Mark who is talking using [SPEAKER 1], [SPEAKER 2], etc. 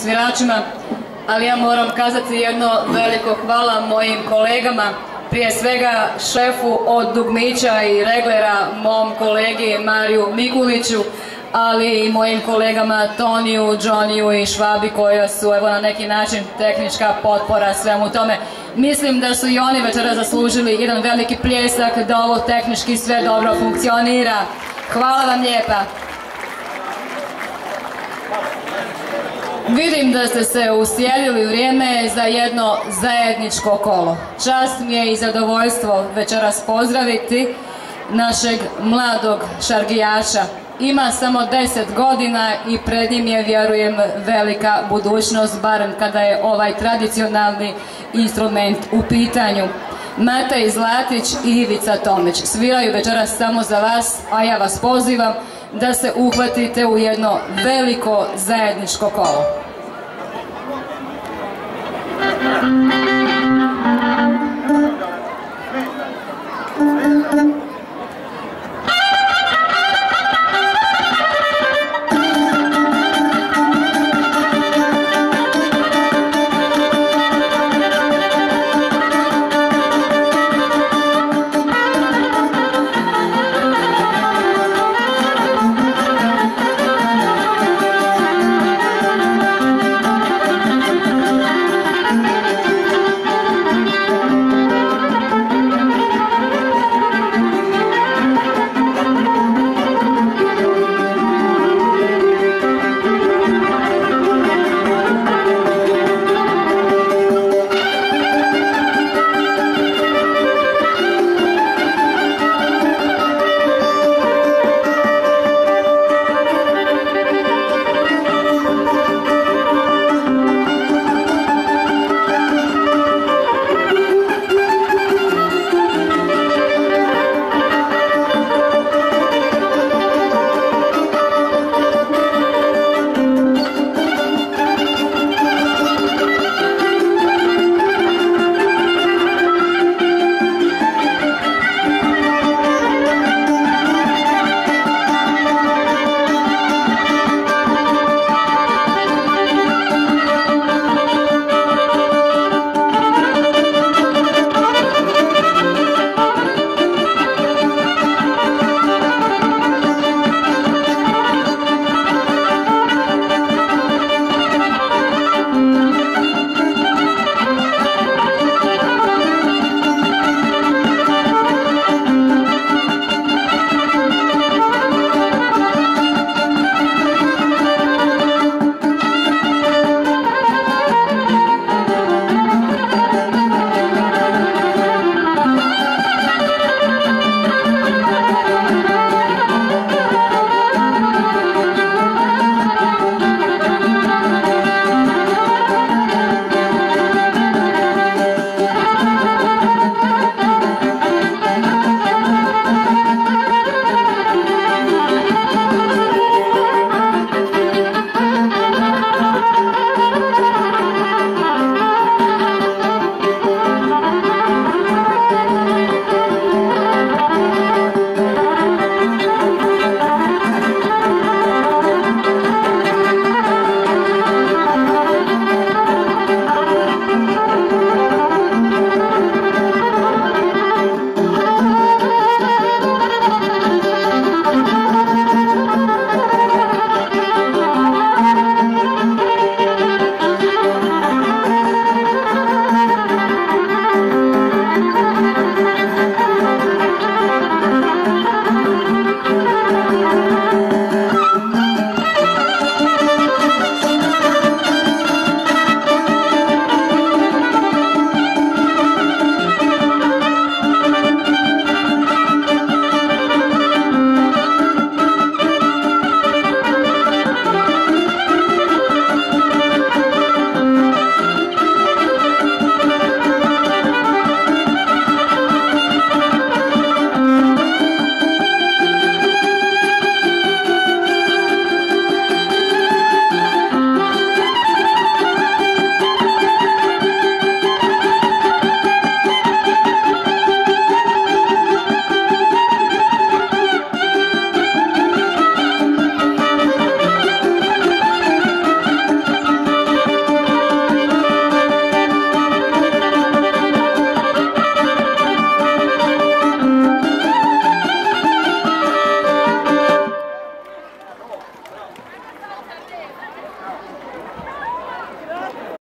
[SPEAKER 1] sviračima, ali ja moram kazati jedno veliko hvala mojim kolegama, prije svega šefu od dugmića i reglera, mom kolegi Mariju Mikuliću, ali i mojim kolegama Toniju, Johnnyju i Švabi koji su na neki način tehnička potpora svemu tome. Mislim da su i oni večera zaslužili jedan veliki pljesak da ovo tehnički sve dobro funkcionira. Hvala vam lijepa. Vidim da ste se usjedili, vrijeme za jedno zajedničko kolo. Čast mi je i zadovoljstvo večeras pozdraviti našeg mladog šargijaša. Ima samo 10 godina i pred njim je, vjerujem, velika budućnost, barem kada je ovaj tradicionalni instrument u pitanju. Matej Zlatić i Ivica Tomić sviraju večeras samo za vas, a ja vas pozivam da se uhvatite u jedno veliko zajedničko kolo.